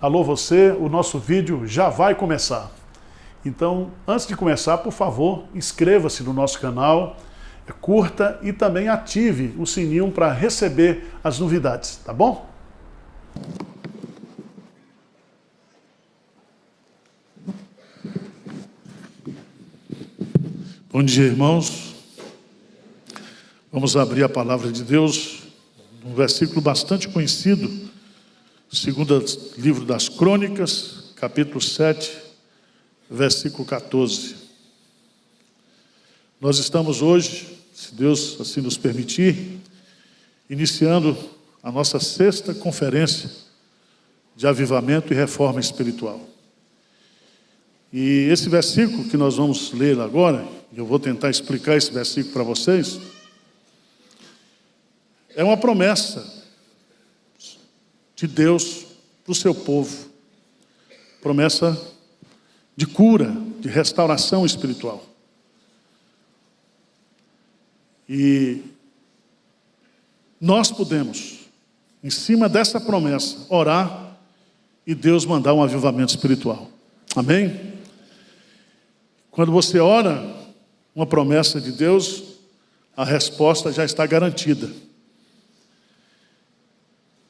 Alô você, o nosso vídeo já vai começar. Então, antes de começar, por favor, inscreva-se no nosso canal, curta e também ative o sininho para receber as novidades, tá bom? Bom dia, irmãos. Vamos abrir a palavra de Deus num versículo bastante conhecido, segundo livro das Crônicas, capítulo 7, versículo 14. Nós estamos hoje, se Deus assim nos permitir, iniciando a nossa sexta conferência de avivamento e reforma espiritual. E esse versículo que nós vamos ler agora, eu vou tentar explicar esse versículo para vocês, é uma promessa de Deus para o seu povo, promessa de cura, de restauração espiritual. E nós podemos, em cima dessa promessa, orar e Deus mandar um avivamento espiritual. Amém? Quando você ora uma promessa de Deus, a resposta já está garantida.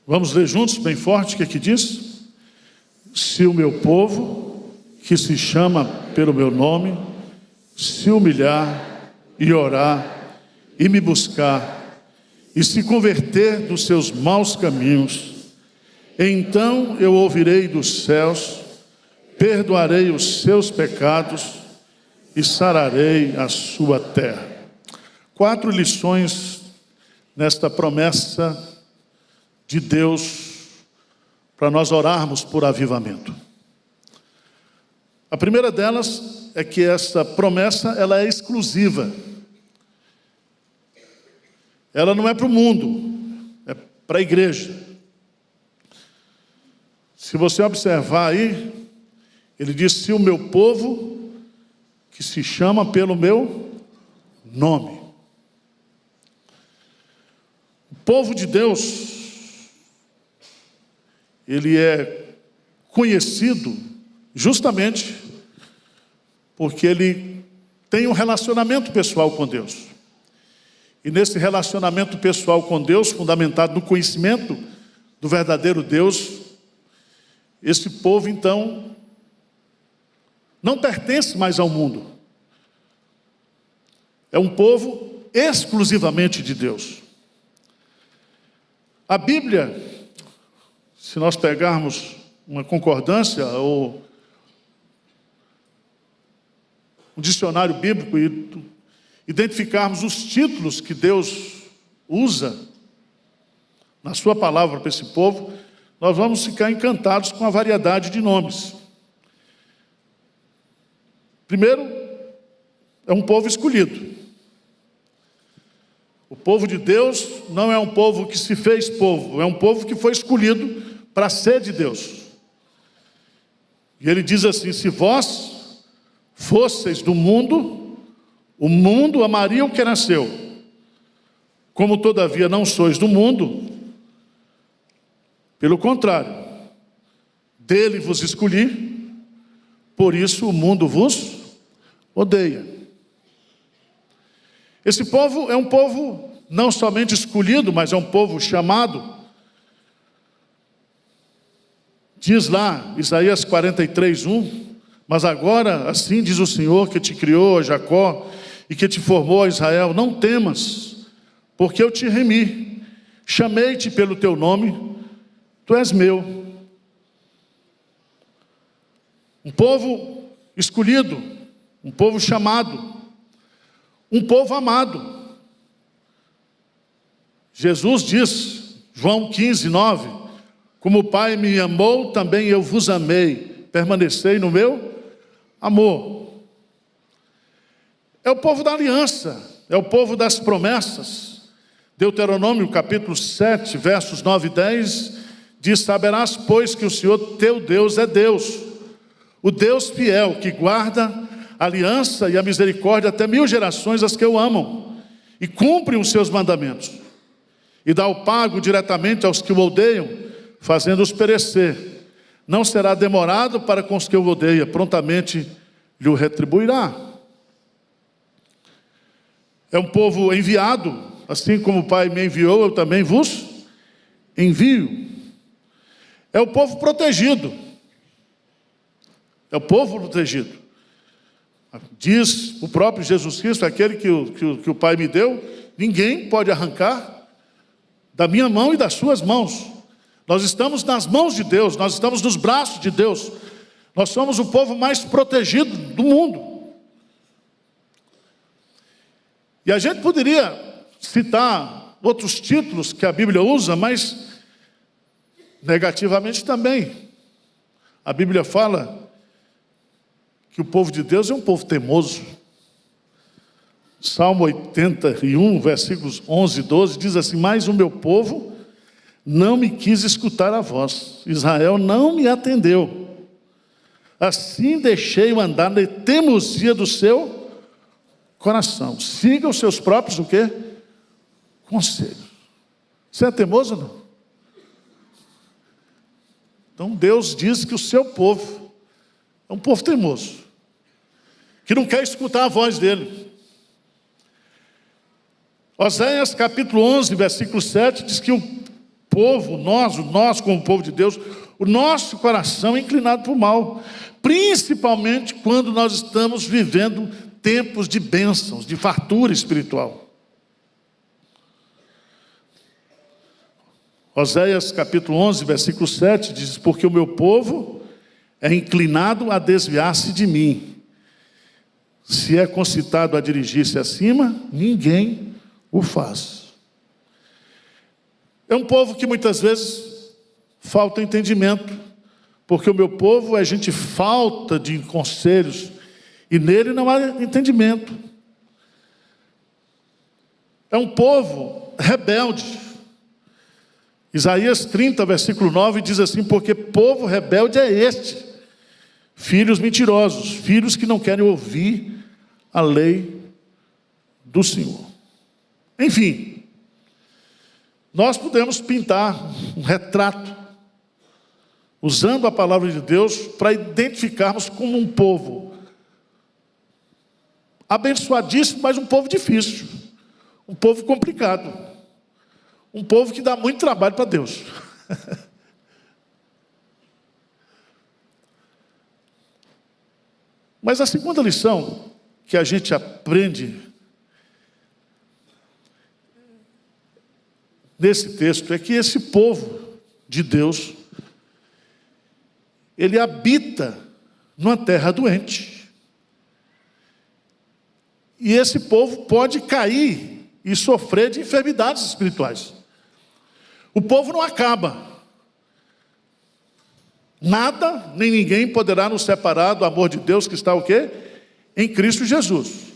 Vamos ler juntos, bem forte, o que aqui diz? Se o meu povo, que se chama pelo meu nome, se humilhar e orar e me buscar e se converter dos seus maus caminhos, então eu ouvirei dos céus, perdoarei os seus pecados e sararei a sua terra. 4 lições nesta promessa de Deus para nós orarmos por avivamento. A primeira delas é que essa promessa ela é exclusiva. Ela não é para o mundo, é para a igreja. Se você observar aí, ele diz: se o meu povo, que se chama pelo meu nome. O povo de Deus, ele é conhecido justamente porque ele tem um relacionamento pessoal com Deus. E nesse relacionamento pessoal com Deus, fundamentado no conhecimento do verdadeiro Deus, esse povo, então, não pertence mais ao mundo. É um povo exclusivamente de Deus. A Bíblia, se nós pegarmos uma concordância ou um dicionário bíblico e identificarmos os títulos que Deus usa na sua palavra para esse povo, nós vamos ficar encantados com a variedade de nomes. Primeiro, é um povo escolhido. O povo de Deus não é um povo que se fez povo, é um povo que foi escolhido para ser de Deus. E ele diz assim: se vós fosseis do mundo, o mundo amaria o que era seu. Como todavia não sois do mundo, pelo contrário, dele vos escolhi, por isso o mundo vos odeia. Esse povo é um povo não somente escolhido, mas é um povo chamado. Diz lá, Isaías 43:1, mas agora assim diz o Senhor que te criou, Jacó, e que te formou, Israel, não temas, porque eu te remi, chamei-te pelo teu nome, tu és meu. Um povo escolhido, um povo chamado, um povo amado. Jesus diz, João 15:9, como o Pai me amou, também eu vos amei, permanecei no meu amor. É o povo da aliança, é o povo das promessas. Deuteronômio capítulo 7, versos 9 e 10, diz: saberás, pois, que o Senhor teu Deus é Deus, o Deus fiel, que guarda a aliança e a misericórdia até 1000 gerações as que o amam, e cumpre os seus mandamentos, e dá o pago diretamente aos que o odeiam, fazendo-os perecer. não será demorado para com os que o odeiam, prontamente lhe retribuirá. É um povo enviado, assim como o Pai me enviou, eu também vos envio. É o povo protegido. É o povo protegido. Diz o próprio Jesus Cristo, aquele que o Pai me deu, ninguém pode arrancar da minha mão e das suas mãos. Nós estamos nas mãos de Deus, nós estamos nos braços de Deus. Nós somos o povo mais protegido do mundo. E a gente poderia citar outros títulos que a Bíblia usa, mas negativamente também. A Bíblia fala que o povo de Deus é um povo teimoso. Salmo 81, versículos 11 e 12, diz assim: mas o meu povo não me quis escutar a voz, Israel não me atendeu. Assim deixei-o andar na teimosia do seu coração. Siga os seus próprios o quê? Conselhos. Você é teimoso ou não? Então Deus diz que o seu povo é um povo teimoso, que não quer escutar a voz dele. Oséias capítulo 11, versículo 7, diz que o povo, nós como povo de Deus, o nosso coração é inclinado para o mal, principalmente quando nós estamos vivendo tempos de bênçãos, de fartura espiritual. Oséias capítulo 11, versículo 7, diz: porque o meu povo é inclinado a desviar-se de mim. Se é concitado a dirigir-se acima, ninguém o faz. É um povo que muitas vezes falta entendimento, porque o meu povo é gente falta de conselhos, e nele não há entendimento. É um povo rebelde. Isaías 30, versículo 9, diz assim: porque povo rebelde é este, filhos mentirosos, filhos que não querem ouvir a lei do Senhor. Enfim, nós podemos pintar um retrato, usando a palavra de Deus, para identificarmos como um povo abençoadíssimo, mas um povo difícil, um povo complicado. Um povo que dá muito trabalho para Deus. Mas a segunda lição que a gente aprende nesse texto é que esse povo de Deus, ele habita numa terra doente. E esse povo pode cair e sofrer de enfermidades espirituais. O povo não acaba. Nada, nem ninguém poderá nos separar do amor de Deus que está o quê? Em Cristo Jesus.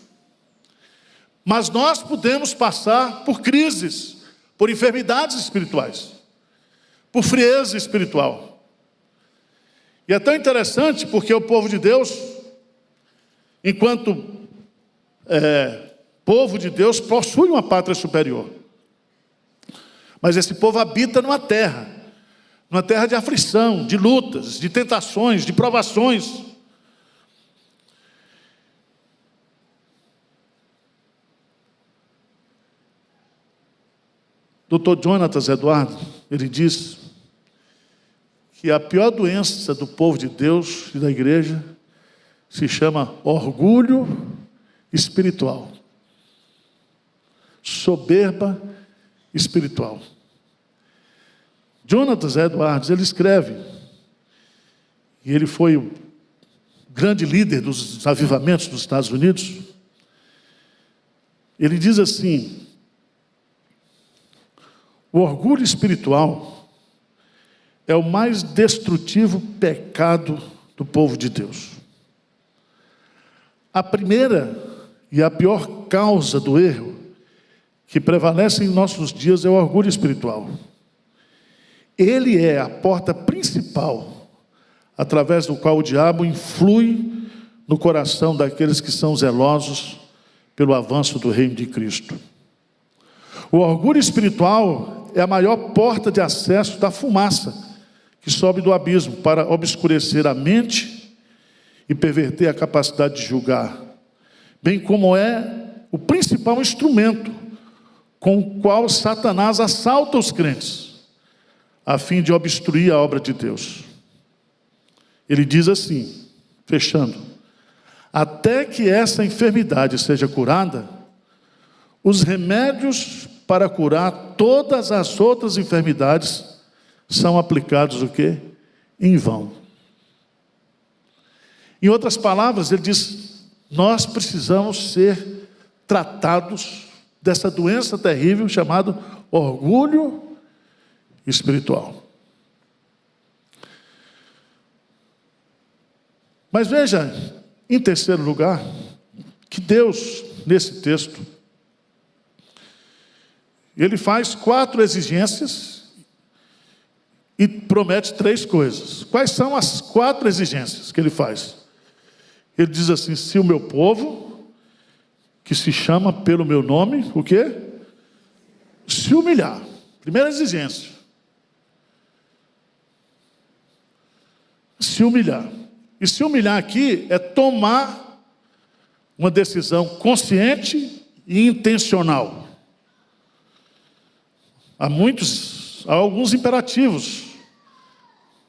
Mas nós podemos passar por crises, por enfermidades espirituais, por frieza espiritual. E é tão interessante porque o povo de Deus, enquanto povo de Deus, possui uma pátria superior. Mas esse povo habita numa terra de aflição, de lutas, de tentações, de provações. Dr. Jonathan Eduardo, ele diz que a pior doença do povo de Deus e da igreja se chama orgulho espiritual, soberba espiritual. Jonathan Edwards, ele escreve, e ele foi o grande líder dos avivamentos dos Estados Unidos. Ele diz assim: o orgulho espiritual é o mais destrutivo pecado do povo de Deus. A primeira e a pior causa do erro que prevalece em nossos dias é o orgulho espiritual. Ele é a porta principal através do qual o diabo influi no coração daqueles que são zelosos pelo avanço do reino de Cristo. O orgulho espiritual é a maior porta de acesso da fumaça que sobe do abismo para obscurecer a mente e perverter a capacidade de julgar, bem como é o principal instrumento com o qual Satanás assalta os crentes, a fim de obstruir a obra de Deus. Ele diz assim, fechando: até que essa enfermidade seja curada, os remédios para curar todas as outras enfermidades são aplicados o quê? Em vão. Em outras palavras, ele diz: nós precisamos ser tratados dessa doença terrível chamada orgulho espiritual. Mas veja, em terceiro lugar, que Deus, nesse texto, ele faz 4 exigências e promete 3 coisas. Quais são as 4 exigências que ele faz? Ele diz assim: se o meu povo, que se chama pelo meu nome, o quê? Se humilhar. Primeira exigência. Se humilhar. E se humilhar aqui é tomar uma decisão consciente e intencional. Há alguns imperativos.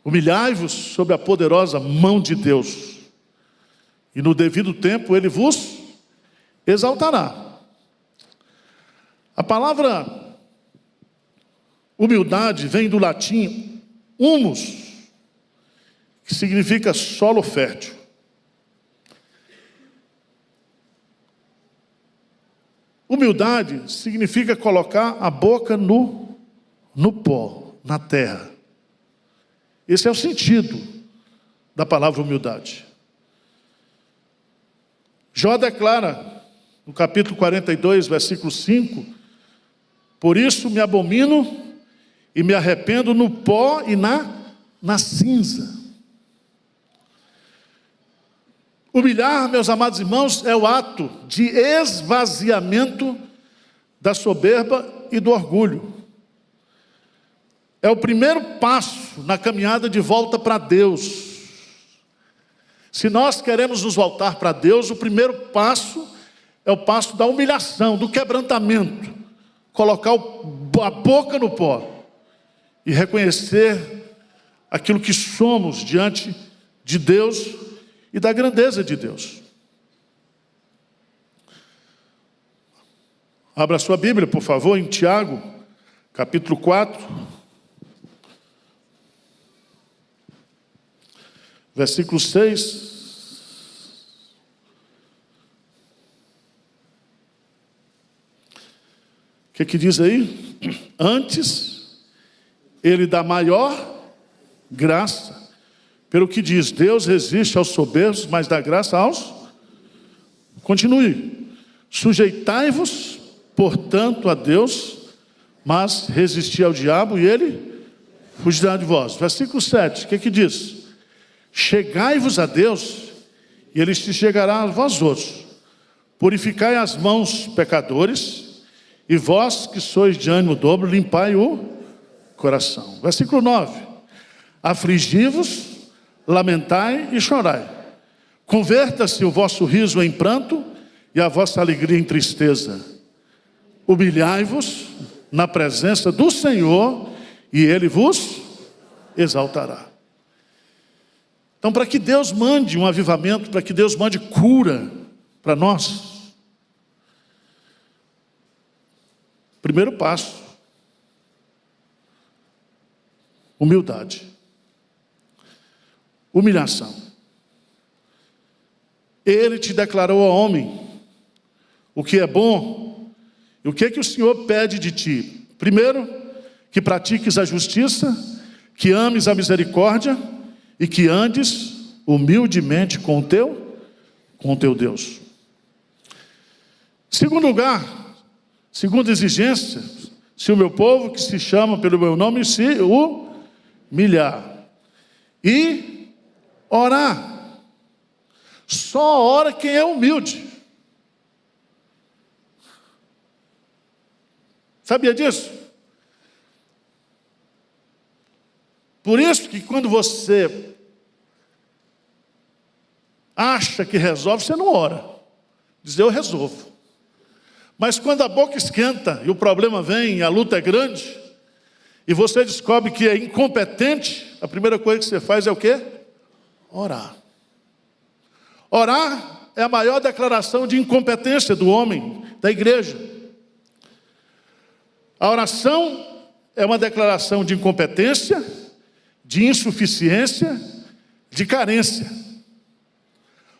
Humilhai-vos sob a poderosa mão de Deus, e no devido tempo Ele vos exaltará. A palavra humildade vem do latim humus, que significa solo fértil. Humildade significa colocar a boca no pó, na terra. Esse é o sentido da palavra humildade. Jó declara, no capítulo 42, versículo 5, por isso me abomino e me arrependo no pó e na cinza. Humilhar, meus amados irmãos, é o ato de esvaziamento da soberba e do orgulho. É o primeiro passo na caminhada de volta para Deus. Se nós queremos nos voltar para Deus, o primeiro passo é o passo da humilhação, do quebrantamento. Colocar a boca no pó e reconhecer aquilo que somos diante de Deus e da grandeza de Deus. Abra sua Bíblia, por favor, em Tiago, capítulo 4, versículo 6. O que diz aí? Antes, Ele dá maior graça. Pelo que diz, Deus resiste aos soberbos, mas dá graça aos... Continue. Sujeitai-vos, portanto, a Deus, mas resisti ao diabo e ele fugirá de vós. Versículo 7, o que diz? Chegai-vos a Deus e ele se chegará a vós outros. Purificai as mãos, pecadores, e vós que sois de ânimo dobro, limpai o coração. Versículo 9. Afligi-vos, lamentai e chorai. Converta-se o vosso riso em pranto e a vossa alegria em tristeza. Humilhai-vos na presença do Senhor e Ele vos exaltará. Então, para que Deus mande um avivamento, para que Deus mande cura para nós, primeiro passo, humildade. Humilhação. Ele te declarou ao homem o que é bom. E o que o Senhor pede de ti? Primeiro, que pratiques a justiça, que ames a misericórdia e que andes humildemente com o teu Deus. Segundo lugar, segunda exigência, se o meu povo que se chama pelo meu nome se humilhar e orar. Só ora quem é humilde. Sabia disso? Por isso que quando você acha que resolve, você não ora. Diz, eu resolvo. Mas quando a boca esquenta e o problema vem, e a luta é grande, e você descobre que é incompetente, a primeira coisa que você faz é o quê? Orar. Orar é a maior declaração de incompetência do homem, da igreja. A oração é uma declaração de incompetência, de insuficiência, de carência.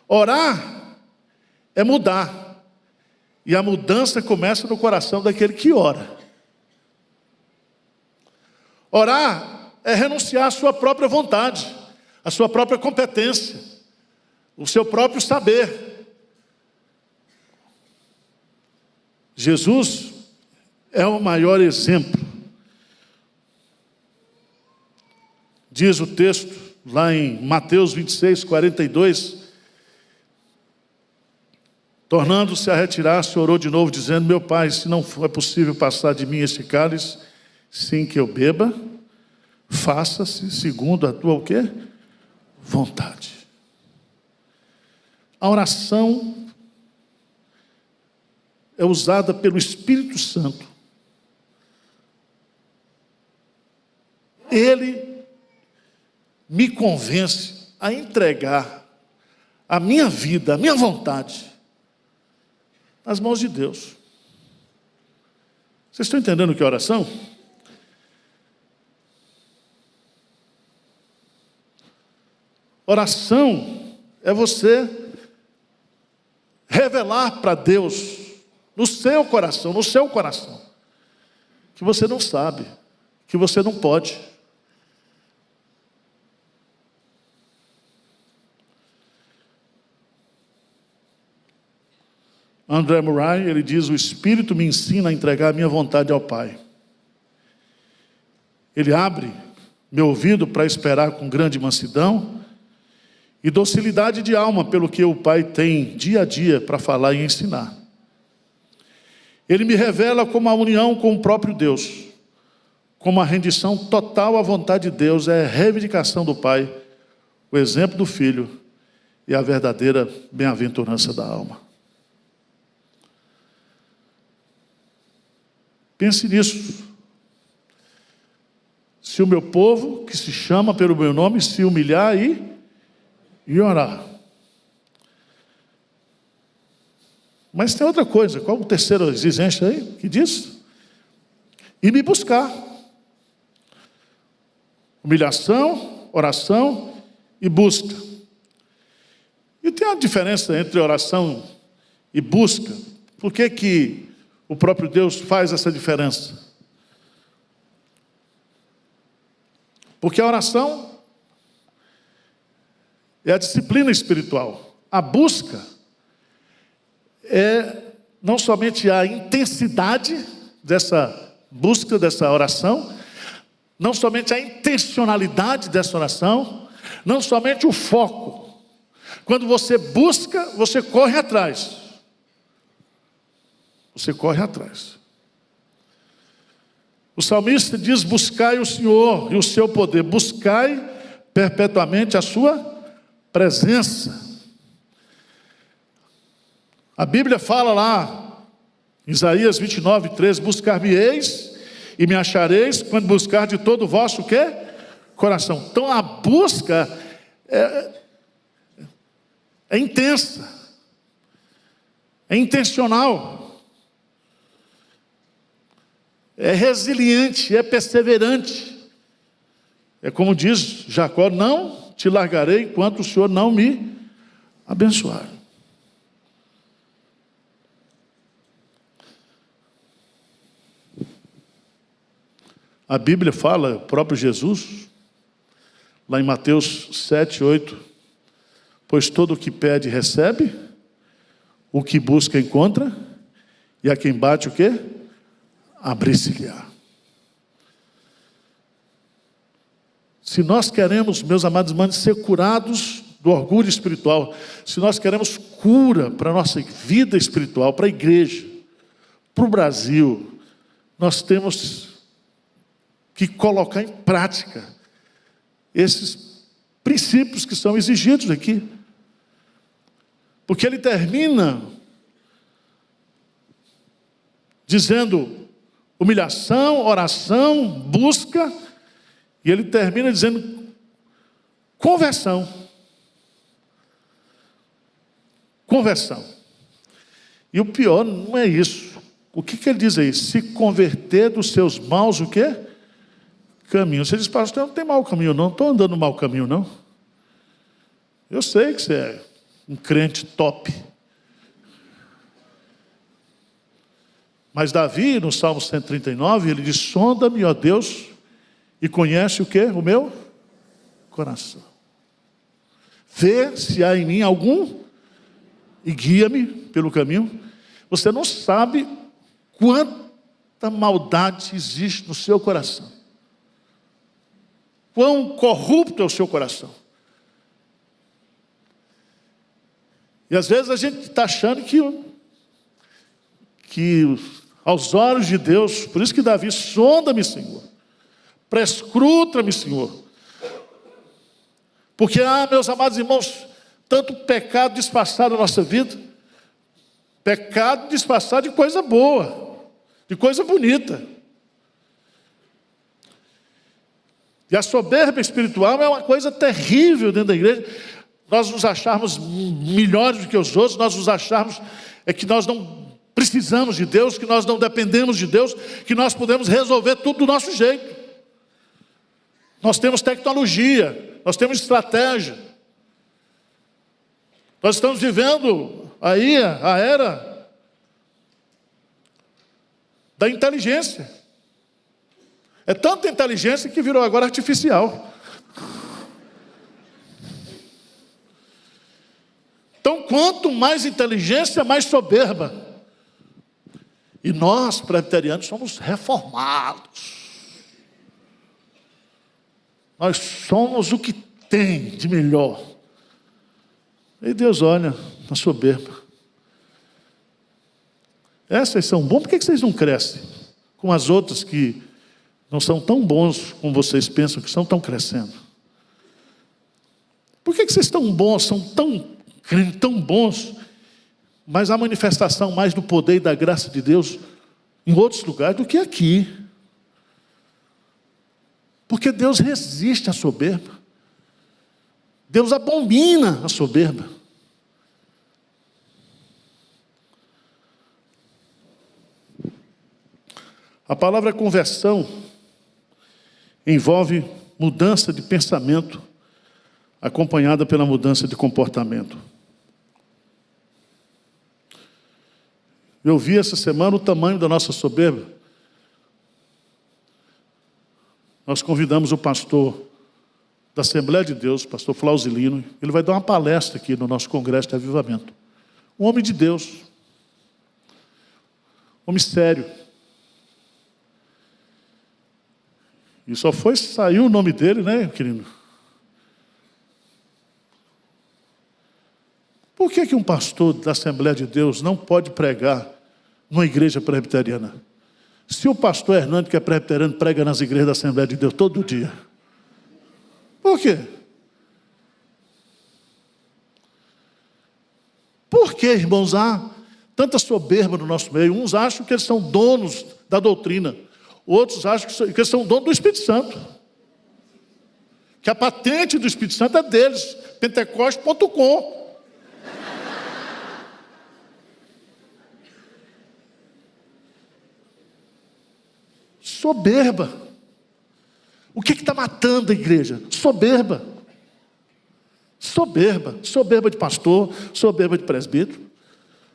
Orar é mudar. E a mudança começa no coração daquele que ora. Orar é renunciar à sua própria vontade, à sua própria competência, o seu próprio saber. Jesus é o maior exemplo. Diz o texto lá em Mateus 26, 42, tornando-se a retirar-se, orou de novo, dizendo, meu Pai, se não for possível passar de mim este cálice, sem que eu beba, faça-se segundo a tua o quê? Vontade. A oração é usada pelo Espírito Santo. Ele me convence a entregar a minha vida, a minha vontade, nas mãos de Deus. Vocês estão entendendo o que é oração? Oração é você revelar para Deus, no seu coração, que você não sabe, que você não pode. André Murray, ele diz, o Espírito me ensina a entregar a minha vontade ao Pai. Ele abre meu ouvido para esperar com grande mansidão e docilidade de alma pelo que o Pai tem dia a dia para falar e ensinar. Ele me revela como a união com o próprio Deus, como a rendição total à vontade de Deus, é a reivindicação do Pai, o exemplo do Filho e a verdadeira bem-aventurança da alma. Pense nisso. Se o meu povo, que se chama pelo meu nome, se humilhar e orar. Mas tem outra coisa. Qual o terceiro exigência aí que diz? E me buscar. Humilhação, oração e busca. E tem uma diferença entre oração e busca. Por que o próprio Deus faz essa diferença? Porque a oração é a disciplina espiritual. A busca é não somente a intensidade dessa busca, dessa oração, não somente a intencionalidade dessa oração, não somente o foco. Quando você busca, você corre atrás. Você corre atrás. O salmista diz, buscai o Senhor e o seu poder. Buscai perpetuamente a sua presença. A Bíblia fala lá, Isaías 29, 13, buscar-me-eis e me achareis quando buscar de todo o vosso o quê? Coração. Então a busca é intensa, é intencional. É resiliente, é perseverante. É como diz Jacó, não te largarei enquanto o Senhor não me abençoar. A Bíblia fala, o próprio Jesus, lá em Mateus 7, 8, pois todo o que pede recebe, o que busca encontra, e a quem bate o quê? Abrir-se-lhe-á. Se nós queremos, meus amados irmãos, ser curados do orgulho espiritual, se nós queremos cura para a nossa vida espiritual, para a igreja, para o Brasil, nós temos que colocar em prática esses princípios que são exigidos aqui. Porque ele termina dizendo humilhação, oração, busca, e ele termina dizendo conversão. Conversão. E o pior não é isso. O que ele diz aí? Se converter dos seus maus, o quê? Caminho. Você diz, pastor, eu não tem mau caminho não, estou andando no mau caminho não. Eu sei que você é um crente top. Mas Davi, no Salmo 139, ele diz, sonda-me, ó Deus, e conhece o quê? O meu coração. Vê se há em mim algum, e guia-me pelo caminho. Você não sabe quanta maldade existe no seu coração. Quão corrupto é o seu coração. E às vezes a gente está achando que aos olhos de Deus, por isso que Davi, sonda-me, Senhor, prescruta-me, Senhor, porque, meus amados irmãos, tanto pecado disfarçado na nossa vida, pecado disfarçado de coisa boa, de coisa bonita. E a soberba espiritual é uma coisa terrível dentro da igreja. Nós nos acharmos melhores do que os outros, nós nos acharmos que nós não precisamos de Deus, que nós não dependemos de Deus, que nós podemos resolver tudo do nosso jeito. Nós temos tecnologia, nós temos estratégia. Nós estamos vivendo aí a era da inteligência. É tanta inteligência que virou agora artificial. Então, quanto mais inteligência, mais soberba. E nós, presbiterianos, somos reformados. Nós somos o que tem de melhor. E Deus olha na soberba. Essas são bons, por que vocês não crescem? Com as outras que não são tão bons como vocês pensam que são, estão crescendo. Por que vocês tão bons, são tão bons, mas há manifestação mais do poder e da graça de Deus em outros lugares do que aqui? Porque Deus resiste à soberba. Deus abomina a soberba. A palavra conversão envolve mudança de pensamento acompanhada pela mudança de comportamento. Eu vi essa semana o tamanho da nossa soberba. Nós convidamos o pastor da Assembleia de Deus, pastor Flausilino, ele vai dar uma palestra aqui no nosso congresso de avivamento. Um homem de Deus, homem sério. E só saiu o nome dele, né, querido? Por que um pastor da Assembleia de Deus não pode pregar numa igreja presbiteriana? Se o pastor Hernando, que é presbiteriano, prega nas igrejas da Assembleia de Deus todo dia. Por quê? Por que, irmãos, há tanta soberba no nosso meio? Uns acham que eles são donos da doutrina. Outros acham que eles são donos do Espírito Santo. Que a patente do Espírito Santo é deles. Pentecoste.com. Soberba. O que está matando a igreja? Soberba. Soberba. Soberba de pastor, soberba de presbítero,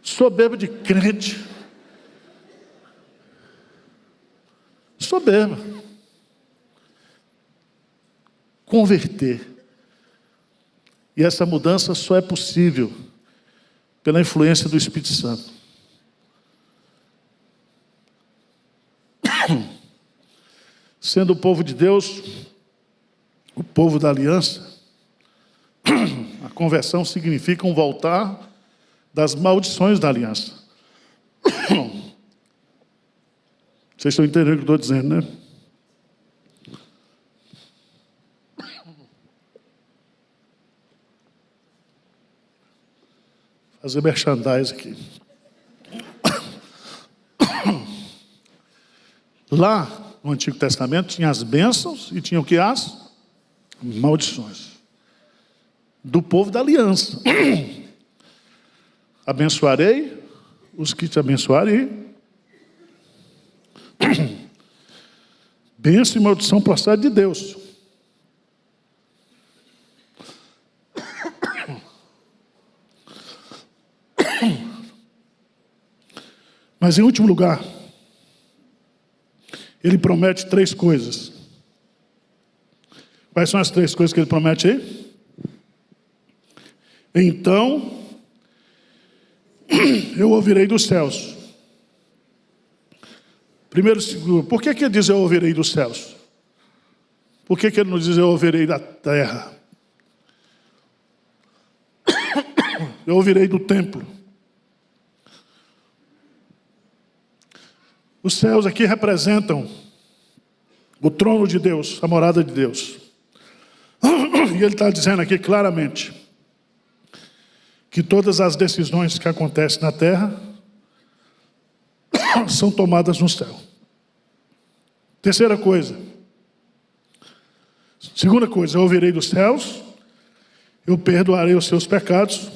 soberba de crente. Soberba. Converter. E essa mudança só é possível pela influência do Espírito Santo. Sendo o povo de Deus, o povo da aliança, a conversão significa um voltar das maldições da aliança. Vocês estão entendendo o que eu estou dizendo, né? fazer merchandising aqui. Lá no Antigo Testamento tinha as bênçãos e tinha o que? As maldições. Do povo da aliança. Abençoarei os que te abençoarem. Bênção e maldição procede de Deus. Mas em último lugar, ele promete 3 coisas. Quais são as 3 coisas que ele promete aí? Então, eu ouvirei dos céus. Primeiro, por que ele diz eu ouvirei dos céus? Por que ele não diz eu ouvirei da terra? Eu ouvirei do templo. Os céus aqui representam o trono de Deus, a morada de Deus. E ele está dizendo aqui claramente que todas as decisões que acontecem na terra são tomadas no céu. Terceira coisa. Segunda coisa, eu ouvirei dos céus, eu perdoarei os seus pecados,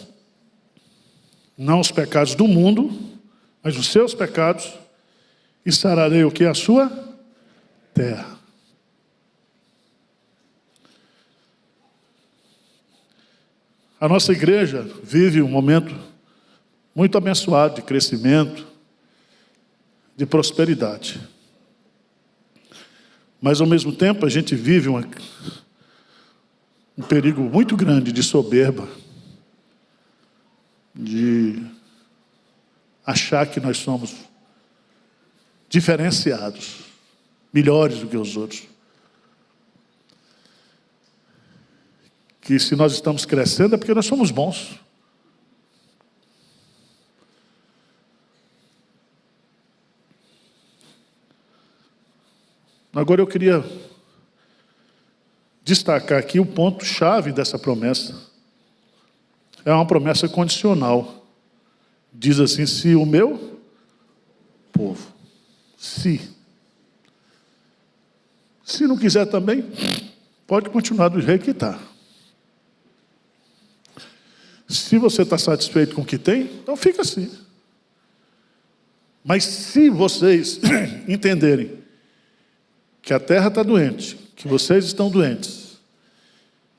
não os pecados do mundo, mas os seus pecados, e sararei o que? A sua terra. A nossa igreja vive um momento muito abençoado de crescimento, de prosperidade. Mas ao mesmo tempo a gente vive um perigo muito grande de soberba, de achar que nós somos diferenciados, melhores do que os outros. Que se nós estamos crescendo é porque nós somos bons. Agora eu queria destacar aqui o ponto-chave dessa promessa. É uma promessa condicional. Diz assim, se o meu povo, se não quiser também, pode continuar do jeito que está. Se você está satisfeito com o que tem, então fica assim. Mas se vocês entenderem que a terra está doente, que vocês estão doentes,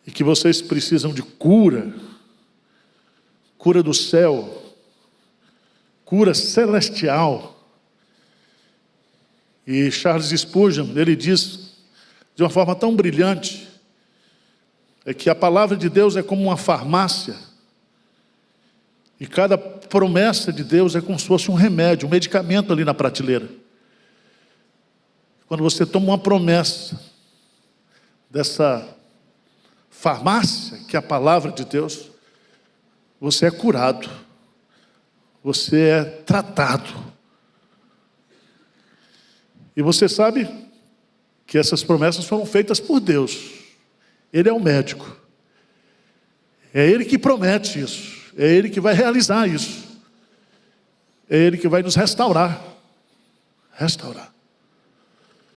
e que vocês precisam de cura, cura do céu, cura celestial. E Charles Spurgeon, ele diz, de uma forma tão brilhante, é que a palavra de Deus é como uma farmácia, e cada promessa de Deus é como se fosse um remédio, um medicamento ali na prateleira. Quando você toma uma promessa dessa farmácia, que é a palavra de Deus, você é curado, você é tratado. E você sabe que essas promessas foram feitas por Deus. Ele é o médico. É Ele que promete isso. É Ele que vai realizar isso. É Ele que vai nos restaurar. Restaurar.